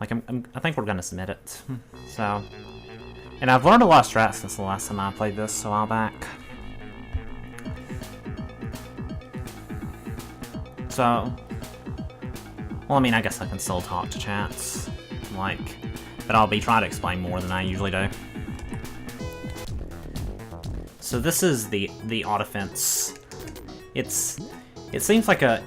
Like, I think we're gonna submit it. So, and I've learned a lot of strats since the last time I played this a while back. So, well, I mean, I guess I can still talk to chats, like, but I'll be trying to explain more than I usually do. So this is the Ottifants. It seems like a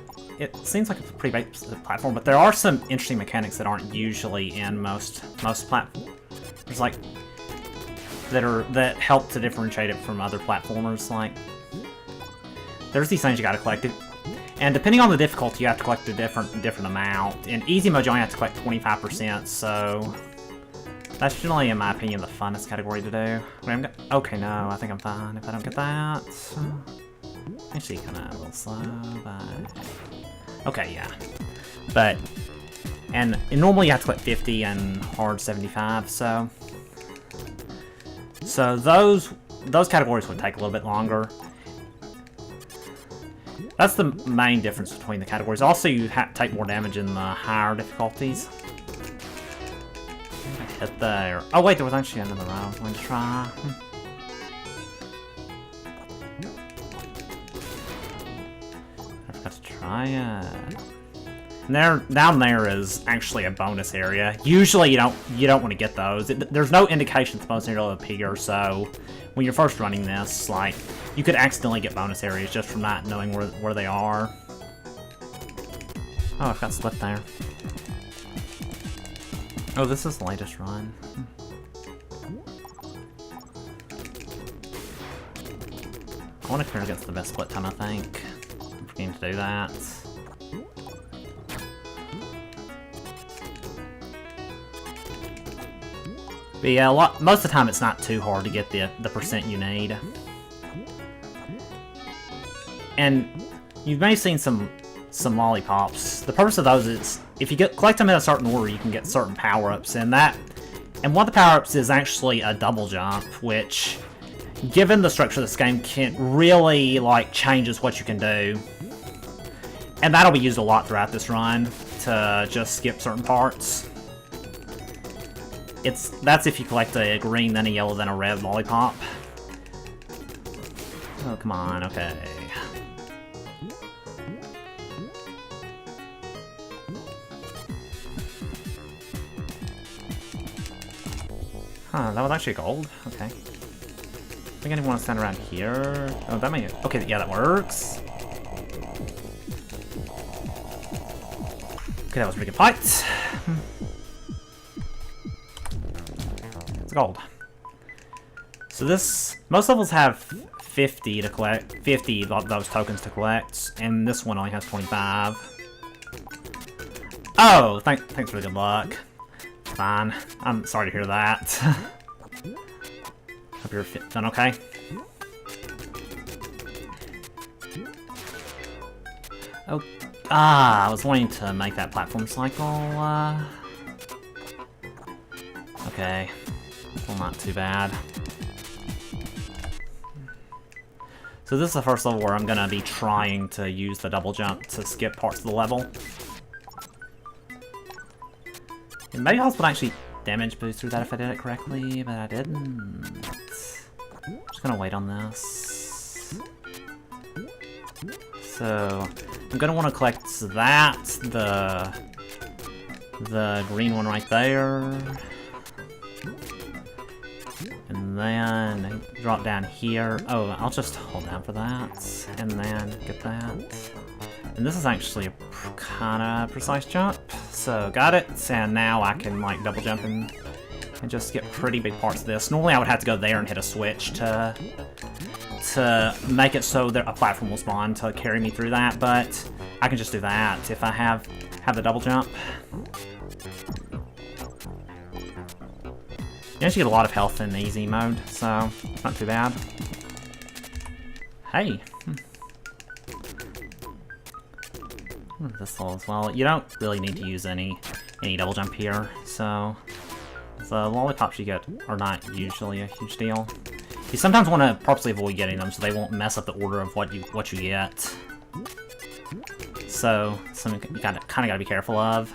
pretty basic platform, but there are some interesting mechanics that aren't usually in most platforms. There's like that help to differentiate it from other platformers. Like, there's these things you gotta collect. And depending on the difficulty, you have to collect a different amount. In easy mode, you only have to collect 25%, so that's generally, in my opinion, the funnest category to do. Okay, no, I think I'm fine if I don't get that. Actually, kind of a little slow, but okay, yeah. But and normally you have to collect 50 and hard 75, so those categories would take a little bit longer. That's the main difference between the categories. Also, you take more damage in the higher difficulties. Hit there. Oh wait, there was actually another round I was going to try. I forgot to try it. And down there is actually a bonus area. Usually you don't want to get those. There's no indication it's bonus area will appear, so when you're first running this, like, you could accidentally get bonus areas just from not knowing where they are. Oh, I've got split there. Oh, this is the latest run. I want to clear against the best split time, I think. I'm forgetting to do that. But yeah, most of the time it's not too hard to get the percent you need. And you may have seen some lollipops. The purpose of those is if you collect them in a certain order, you can get certain power-ups, and one of the power-ups is actually a double jump, which, given the structure of this game, can really like changes what you can do. And that'll be used a lot throughout this run to just skip certain parts. That's if you collect a green, then a yellow, then a red lollipop. Oh, come on, okay. Huh, that was actually gold? Okay. I think I didn't want to stand around here. Oh, that may... Okay, yeah, that works. Okay, that was a pretty good fight. It's gold. So this... Most levels have 50 to collect... 50 of those tokens to collect, and this one only has 25. Oh, thanks for the good luck. Fine. I'm sorry to hear that. Hope you're done okay. Oh, I was wanting to make that platform cycle. Okay. Well, not too bad. So this is the first level where I'm gonna be trying to use the double jump to skip parts of the level. And maybe I was gonna actually damage boost through that if I did it correctly, but I didn't. Just gonna wait on this. So I'm gonna want to collect that, the green one right there, and then drop down here. Oh, I'll just hold down for that, and then get that. And this is actually a kind of precise jump, so got it, and now I can like double jump and just get pretty big parts of this. Normally I would have to go there and hit a switch to make it so that a platform will spawn to carry me through that, but I can just do that if I have the double jump. You actually get a lot of health in easy mode, so it's not too bad. Hey. This level as well. You don't really need to use any double jump here, so the lollipops you get are not usually a huge deal. You sometimes want to purposely avoid getting them so they won't mess up the order of what you get. So something you kind of gotta be careful of.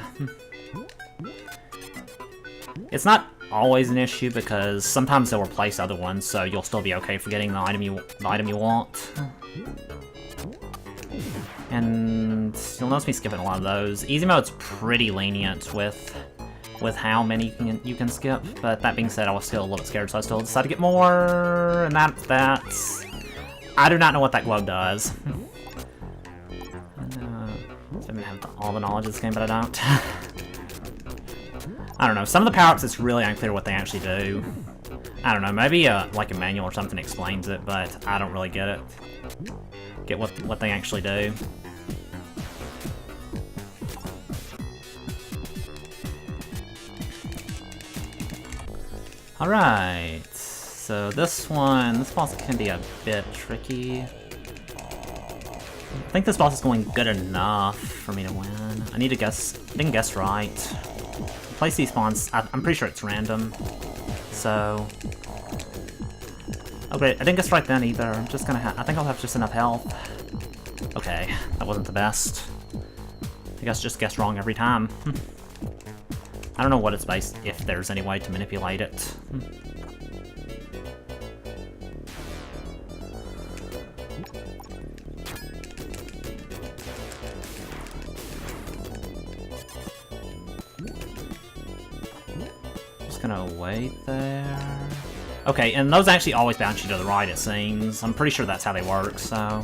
It's not always an issue because sometimes they'll replace other ones, so you'll still be okay for getting the item you want. And you'll notice me skipping a lot of those. Easy mode's pretty lenient with how many you can skip, but that being said, I was still a little bit scared, so I still decided to get more, and that's... I do not know what that globe does. I have all the knowledge of this game, but I don't. I don't know, some of the power-ups, it's really unclear what they actually do. I don't know, maybe like a manual or something explains it, but I don't really get it. Get what they actually do. Alright, so this boss can be a bit tricky. I think this boss is going good enough for me to win. I need to guess, I didn't guess right. The place he spawns, I'm pretty sure it's random, so... Oh great, I didn't guess right then either. I'm just gonna I think I'll have just enough health. Okay, that wasn't the best. I guess just guessed wrong every time. I don't know what it's based, if there's any way to manipulate it. Just gonna wait there. Okay, and those actually always bounce you to the right, it seems. I'm pretty sure that's how they work, so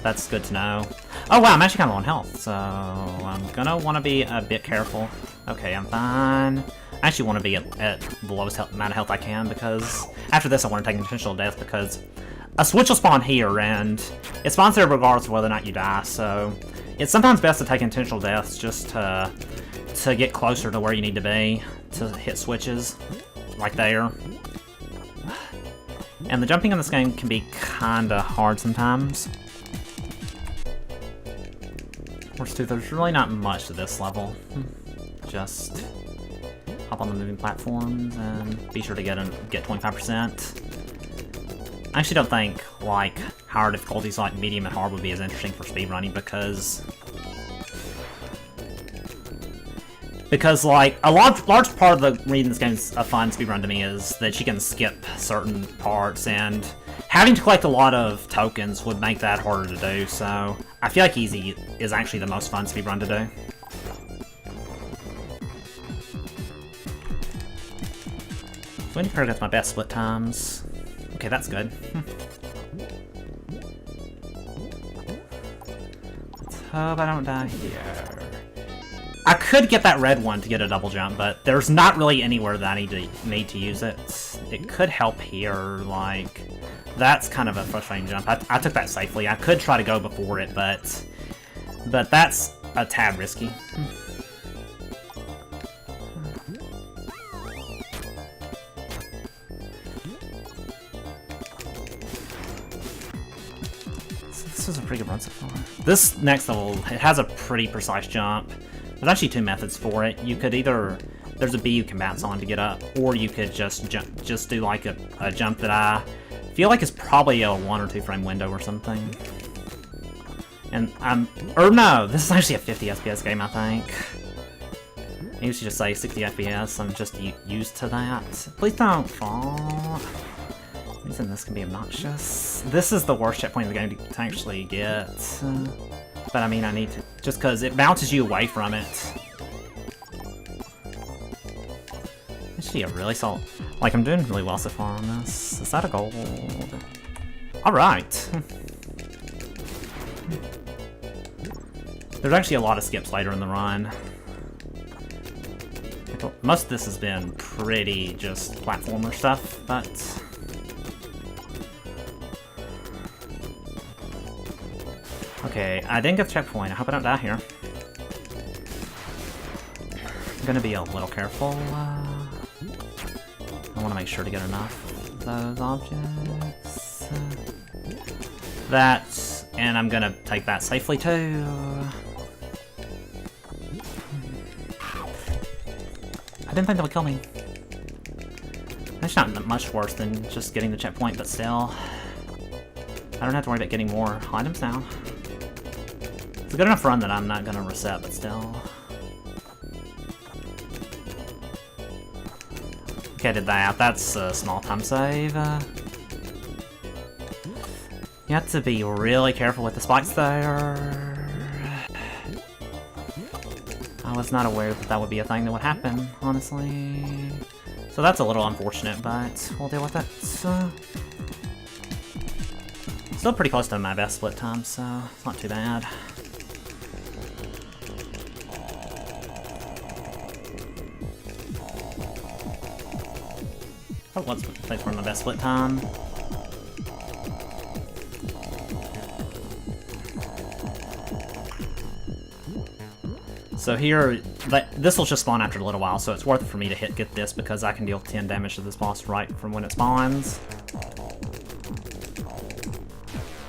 that's good to know. Oh wow, I'm actually kind of low on health, so I'm gonna want to be a bit careful. Okay, I'm fine. I actually want to be at the lowest amount of health I can, because after this I want to take intentional death, because a switch will spawn here, and it spawns there regardless of whether or not you die, so it's sometimes best to take intentional deaths just to get closer to where you need to be, to hit switches, like there. And the jumping in this game can be kinda hard sometimes. Course too, there's really not much to this level. Just hop on the moving platforms and be sure to get 25%. I actually don't think like higher difficulties like medium and hard would be as interesting for speedrunning because like a large part of the reason this game's a fun speedrun to me is that you can skip certain parts, and having to collect a lot of tokens would make that harder to do, so I feel like easy is actually the most fun speedrun to do. So I need to get my best split times. Okay, that's good. Let's hope I don't die here. I could get that red one to get a double jump, but there's not really anywhere that I need to use it. It could help here, like... That's kind of a frustrating jump. I took that safely. I could try to go before it, but that's a tad risky. This is a pretty good run so far. This next level, it has a pretty precise jump. There's actually two methods for it. You could either... There's a B you can bounce on to get up, or you could just do like a jump that I feel like is probably a 1 or 2 frame window or something. And or no, this is actually a 50 FPS game, I think. I usually just say 60 FPS, I'm just used to that. Please don't fall. The reason this can be obnoxious. This is the worst checkpoint in the game to actually get. But I mean, I need to, just because it bounces you away from it. Actually, a really solid. Like, I'm doing really well so far on this. Is that a gold? Alright. There's actually a lot of skips later in the run. Most of this has been pretty just platformer stuff, but... Okay, I didn't get the checkpoint. I hope I don't die here. I'm gonna be a little careful. I want to make sure to get enough of those objects. That, and I'm gonna take that safely too. I didn't think that would kill me. That's not much worse than just getting the checkpoint, but still. I don't have to worry about getting more items now. It's a good enough run that I'm not gonna reset, but still. Okay, I did that. That's a small time save. You have to be really careful with the spikes there. I was not aware that that would be a thing that would happen, honestly. So that's a little unfortunate, but we'll deal with it. Still pretty close to my best split time, so it's not too bad. Oh, let's play for my best split time. So here, this will just spawn after a little while, so it's worth it for me to get this because I can deal 10 damage to this boss right from when it spawns.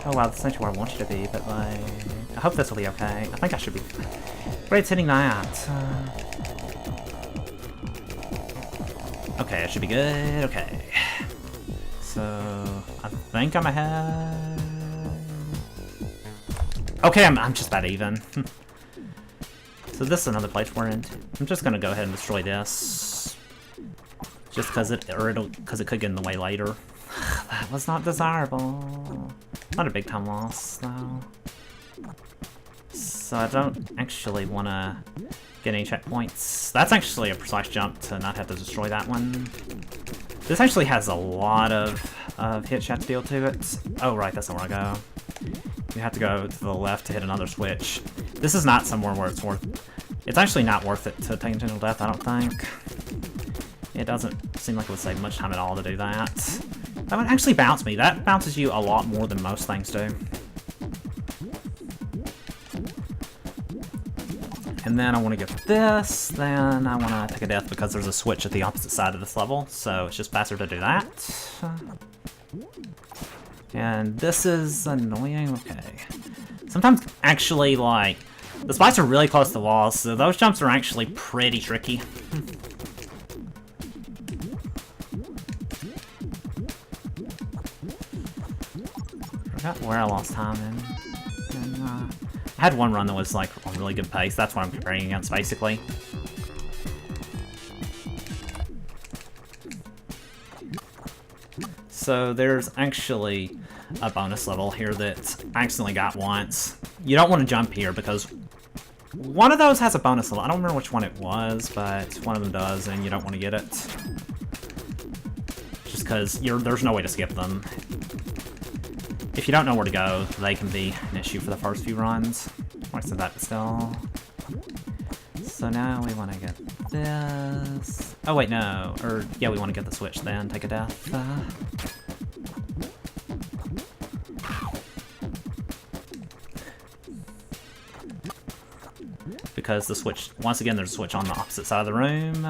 Oh wow, this ain't where I want you to be, but like, I hope this will be okay. I think I should be. Great, it's hitting that. Okay, it should be good. Okay. So I think I'm ahead. Okay, I'm just about even. So this is another place we're in. I'm just gonna go ahead and destroy this, just because it could get in the way later. That was not desirable. Not a big time loss though. So I don't actually want to get any checkpoints. That's actually a precise jump to not have to destroy that one. This actually has a lot of hits you have to deal to it. Oh right, that's not where I go. You have to go to the left to hit another switch. This is not somewhere where it's actually not worth it to take intentional death, I don't think. It doesn't seem like it would save much time at all to do that. That would actually bounce me. That bounces you a lot more than most things do. And then I want to get this, then I want to take a death because there's a switch at the opposite side of this level, so it's just faster to do that. And this is annoying, okay. Sometimes, actually, like, the spikes are really close to walls, so those jumps are actually pretty tricky. Forgot where I lost time in. And, I had one run that was, like, a really good pace. That's what I'm comparing against, basically. So there's actually a bonus level here that I accidentally got once. You don't want to jump here because one of those has a bonus level. I don't remember which one it was, but one of them does, and you don't want to get it. Just because there's no way to skip them. If you don't know where to go, they can be an issue for the first few runs. I said that still. So now we want to get this. Oh wait, no. Or, yeah, we want to get the switch then. Take a death. Because the switch, once again, there's a switch on the opposite side of the room.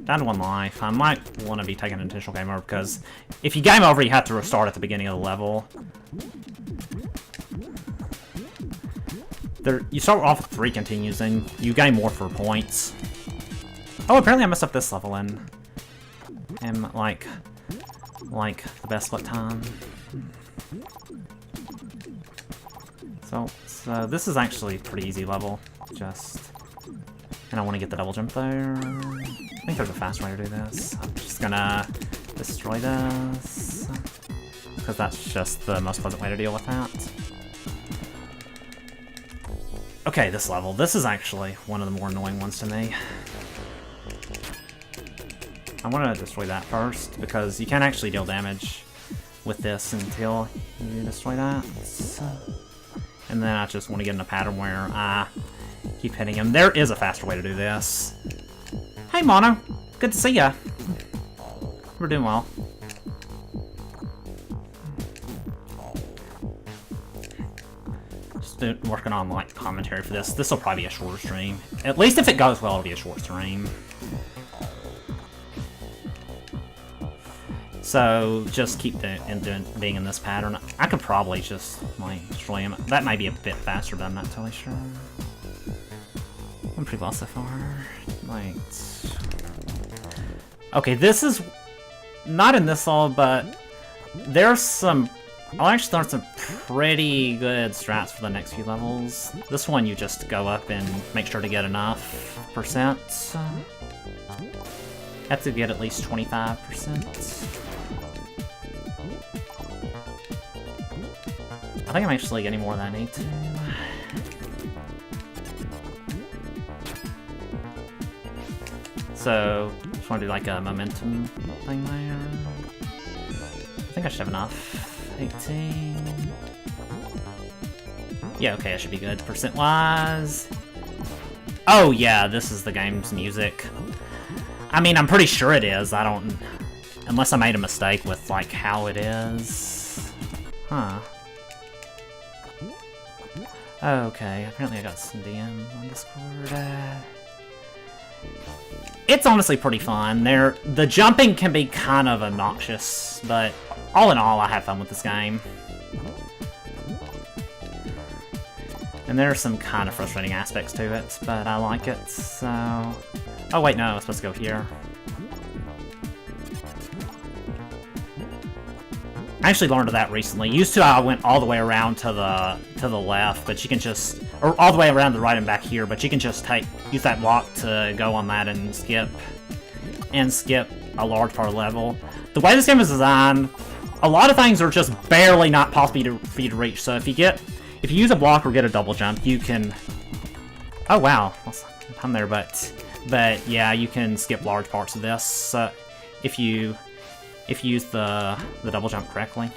Down to 1 life. I might want to be taking an intentional game over because if you game over, you have to restart at the beginning of the level. You start off with 3 continues and you gain more for points. Oh, apparently I messed up this level and am like the best split time. So this is actually a pretty easy level. And I want to get the double jump there. I think there's a fast way to do this. I'm just gonna destroy this because that's just the most pleasant way to deal with that. Okay, this level. This is actually one of the more annoying ones to me. I want to destroy that first because you can't actually deal damage with this until you destroy that. And then I just want to get in a pattern where I keep hitting him. There is a faster way to do this. Hey, Mono. Good to see ya. We're doing well. Just working on like commentary for this. This will probably be a shorter stream. At least if it goes well, it'll be a short stream. So just keep being in this pattern. I could probably just like destroy him. That might be a bit faster, but I'm not totally sure. I'm pretty well so far. Like, okay, this is not in this level, but there's some I'll actually learn some pretty good strats for the next few levels. This one, you just go up and make sure to get enough percent. Have to get at least 25%. I think I'm actually getting more than I need to. So, just want to do like a momentum thing there. I think I should have enough. 18. Yeah, okay, I should be good. Percent-wise. Oh yeah, this is the game's music. I mean, I'm pretty sure it is. I don't... Unless I made a mistake with, like, how it is. Huh. Okay, apparently I got some DMs on Discord. It's honestly pretty fun. The jumping can be kind of obnoxious, but all in all, I have fun with this game. And there are some kind of frustrating aspects to it, but I like it, so... Oh wait, no, I was supposed to go here. I actually learned of that recently. Used to, I went all the way around to the left, but you can just... Or all the way around the right and back here, but you can just use that block to go on that and skip a large part of the level. The way this game is designed, a lot of things are just barely not possible for you to reach, so if you use a block or get a double jump, you can... Oh wow, I'm there, but yeah, you can skip large parts of this if you use the double jump correctly.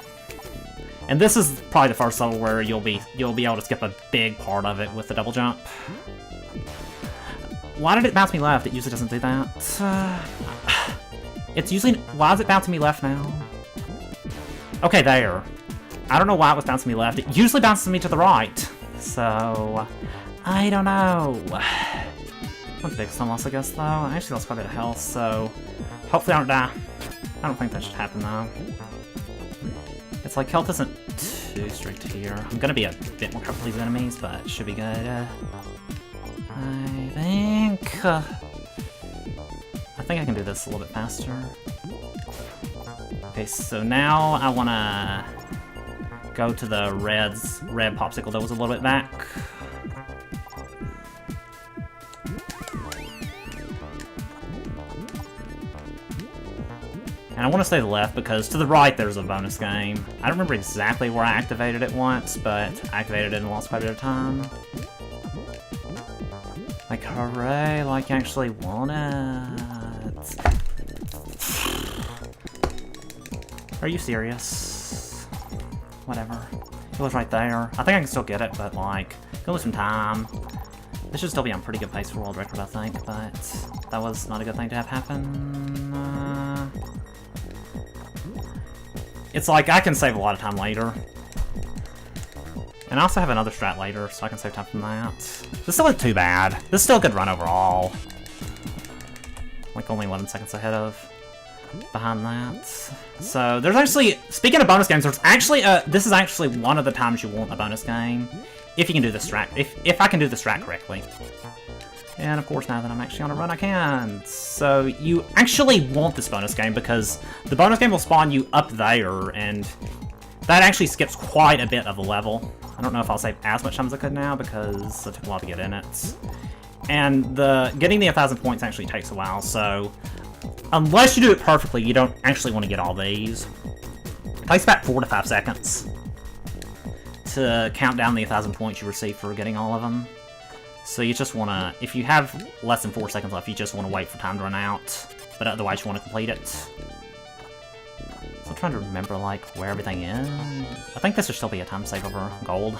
And this is probably the first level where you'll be able to skip a big part of it with the double jump. Why did it bounce me left? It usually doesn't do that. It's usually... Why is it bouncing me left now? Okay, there. I don't know why it was bouncing me left. It usually bounces me to the right. So... I don't know. Not big stun loss, I guess, though. I actually lost quite a bit of health, so... Hopefully I don't die. I don't think that should happen, though. It's like health isn't too strict here. I'm gonna be a bit more careful with these enemies, but it should be good. I think I can do this a little bit faster. Okay, so now I wanna go to the red popsicle that was a little bit back. And I want to stay to the left because to the right there's a bonus game. I don't remember exactly where I activated it once, but I activated it and lost quite a bit of time. Like, hooray, like you actually want it. Are you serious? Whatever. It was right there. I think I can still get it, but like, go lose some time. This should still be on pretty good pace for world record, I think, but that was not a good thing to have happen. It's like, I can save a lot of time later. And I also have another strat later, so I can save time from that. This still isn't too bad. This is still a good run overall. Like, only 11 seconds behind that. So, there's actually, speaking of bonus games, there's actually, this is actually one of the times you want a bonus game. If you can do the strat, if I can do the strat correctly. And of course, now that I'm actually on a run, I can. So you actually want this bonus game because the bonus game will spawn you up there, and that actually skips quite a bit of the level. I don't know if I'll save as much time as I could now because it took a while to get in it. And getting the 1,000 points actually takes a while, so unless you do it perfectly, you don't actually want to get all these. It takes about 4 to 5 seconds to count down the 1,000 points you receive for getting all of them. So you just want to, if you have less than 4 seconds left, you just want to wait for time to run out, but otherwise you want to complete it. So I'm trying to remember, like, where everything is. I think this should still be a time save over gold.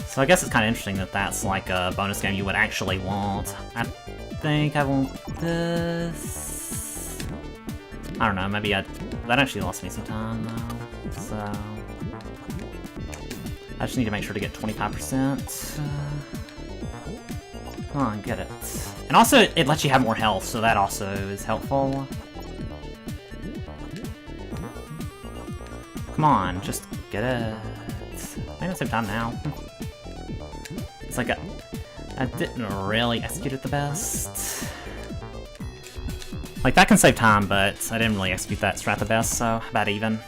So I guess it's kind of interesting that that's, like, a bonus game you would actually want. I think I want this. I don't know, maybe that actually lost me some time, though, so... I just need to make sure to get 25%. Come on, get it. And also, it lets you have more health, so that also is helpful. Come on, just get it. Maybe I'll save time now. It's like I didn't really execute it the best. Like, that can save time, but I didn't really execute that strat the best, so about even.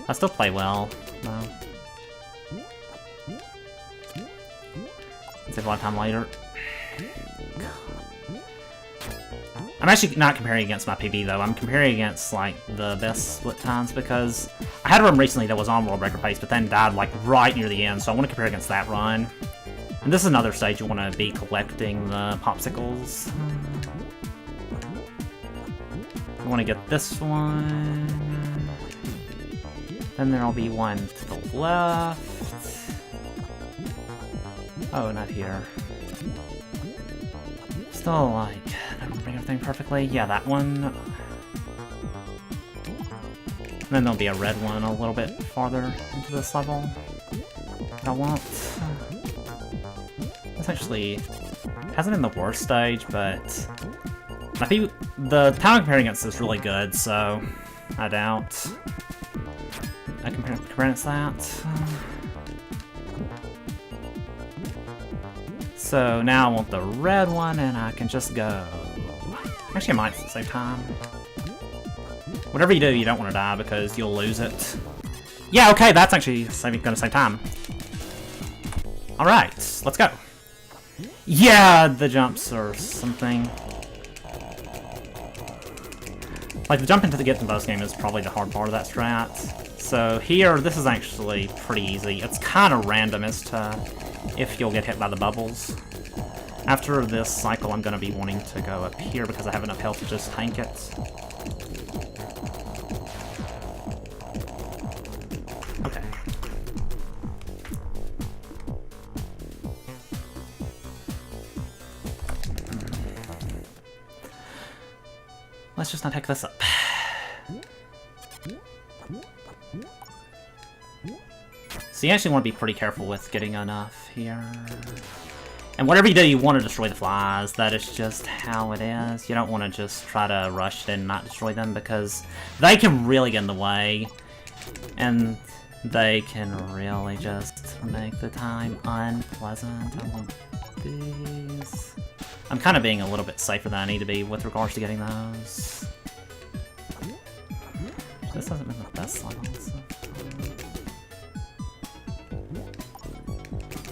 I still play well, though. Save a lot of time later. I'm actually not comparing against my PB, though. I'm comparing against, like, the best split times, because I had a run recently that was on World Record pace, but then died, like, right near the end, so I want to compare against that run. And this is another stage you want to be collecting the popsicles. You want to get this one. Then there'll be one to the left. Oh, not here. Still, like, not remembering everything perfectly. Yeah, that one. And then there'll be a red one a little bit farther into this level that I want. This actually hasn't been the worst stage, but I think the time I'm comparing against is really good, so I doubt I compare against that. So now I want the red one, and I can just go. Actually, I might save time. Whatever you do, you don't want to die because you'll lose it. Yeah, okay, that's actually gonna save time. Alright, let's go. Yeah, the jumps or something. Like, the jump into the get the boss game is probably the hard part of that strat. So here, this is actually pretty easy. It's kind of random as to if you'll get hit by the bubbles. After this cycle, I'm going to be wanting to go up here because I have enough health to just tank it. Okay. Let's just not pick this up. So you actually want to be pretty careful with getting enough here. And whatever you do, you want to destroy the flies. That is just how it is. You don't want to just try to rush it and not destroy them because they can really get in the way. And they can really just make the time unpleasant. I want these. I'm kind of being a little bit safer than I need to be with regards to getting those. This hasn't been the best level so far.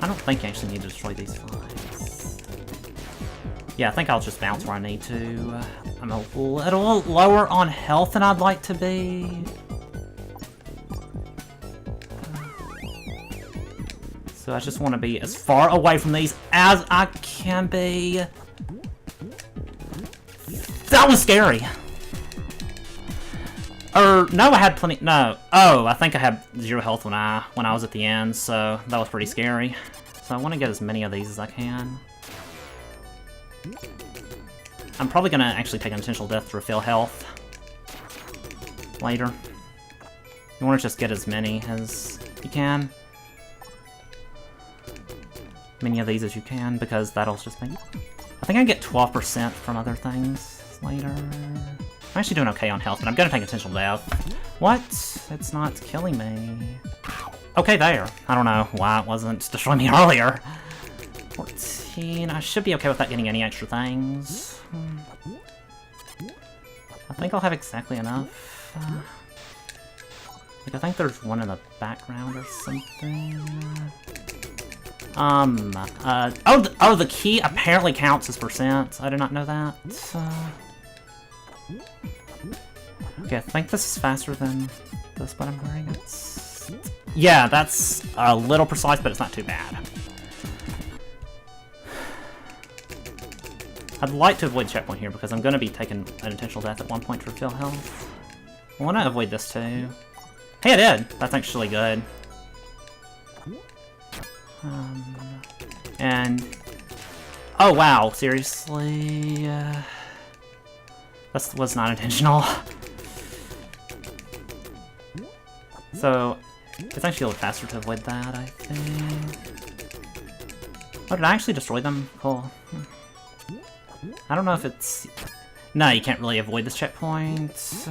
I don't think you actually need to destroy these flies. Yeah, I think I'll just bounce where I need to. I'm a little lower on health than I'd like to be. So I just want to be as far away from these as I can be. That was scary! Or, no, I had plenty- no. Oh, I think I had 0 health when I was at the end, so that was pretty scary. So I want to get as many of these as I can. I'm probably gonna actually take an intentional death to refill health later. You want to just get as many as you can. Many of these as you can, because that'll just make... I think I get 12% from other things later. I'm actually doing okay on health, but I'm gonna take intentional death. What? It's not killing me. Okay, there. I don't know why it wasn't destroying me earlier. 14. I should be okay without getting any extra things. I think I'll have exactly enough. Like, I think there's one in the background or something. Oh, the key apparently counts as percent. I did not know that. Okay, I think this is faster than this, but I'm wearing it. Yeah, that's a little precise, but it's not too bad. I'd like to avoid checkpoint here because I'm going to be taking an intentional death at one point to refill health. I want to avoid this too. Hey, I did! That's actually good. And... oh, wow, seriously? That was not intentional. So, it's actually a little faster to avoid that, I think. Oh, did I actually destroy them? Cool. I don't know if it's... no, you can't really avoid this checkpoint.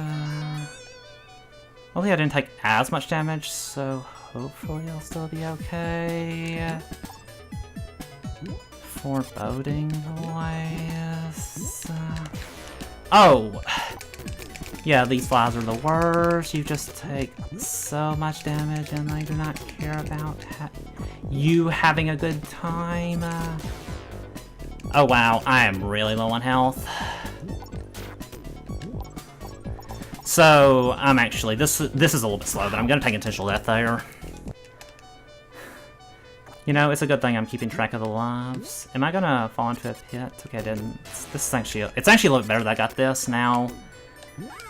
Well, I didn't take as much damage, so hopefully I'll still be okay. Foreboding wise... Oh! Yeah, these flies are the worst. You just take so much damage and they do not care about you having a good time. Oh wow, I am really low on health. So, I'm actually, this is a little bit slow, but I'm gonna take intentional death there. You know, it's a good thing I'm keeping track of the lives. Am I gonna fall into a pit? Okay, I didn't. This is actually, it's actually a little bit better that I got this. Now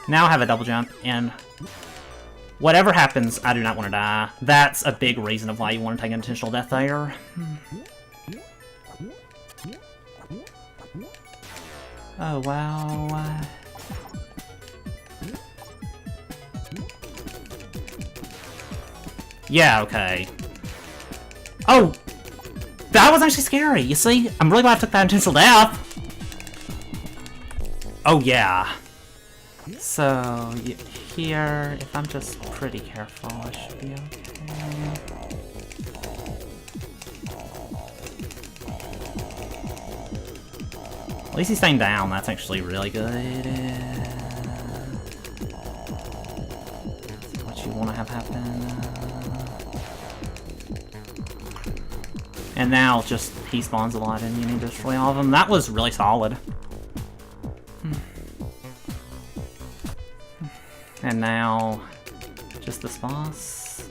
I have a double jump, and whatever happens, I do not want to die. That's a big reason of why you want to take intentional death there. Oh, wow. Yeah, okay. Oh! That was actually scary, you see? I'm really glad I took that intentional death! Oh, yeah. So, here, if I'm just pretty careful, I should be okay. At least he's staying down, that's actually really good. That's what you want to have happen. And now, just, he spawns a lot and you need to destroy all of them. That was really solid. And now, just this boss.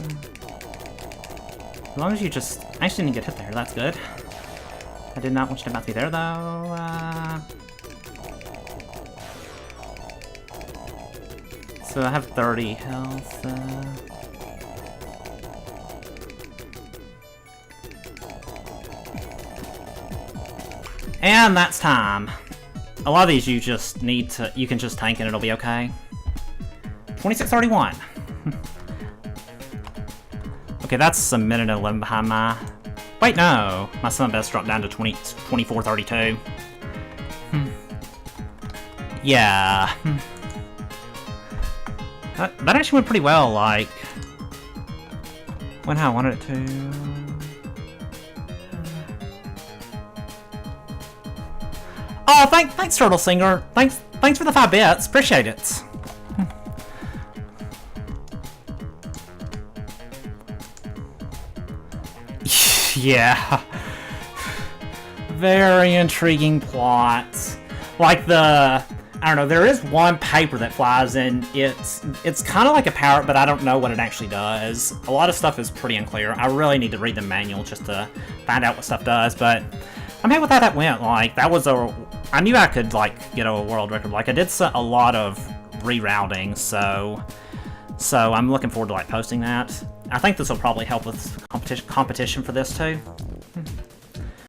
As long as you just... I actually didn't get hit there, that's good. I did not want you to about to be there, though. So I have 30 health. And that's time. A lot of these you just need to... You can just tank and it'll be okay. 26:31. Okay, that's a minute and 11 behind my... Wait, no. My son best dropped down to 24:32. Yeah. That actually went pretty well, like... Went how I wanted it to. Oh, thanks, Turtle Singer. Thanks for the 5 bits. Appreciate it. Yeah. Very intriguing plots. Like I don't know, there is one paper that flies in. It's kind of like a parrot, but I don't know what it actually does. A lot of stuff is pretty unclear. I really need to read the manual just to find out what stuff does, but I'm happy with how that went. Like, that was I knew I could, like, get a world record. Like, I did a lot of rerouting, so I'm looking forward to, like, posting that. I think this will probably help with competition for this, too.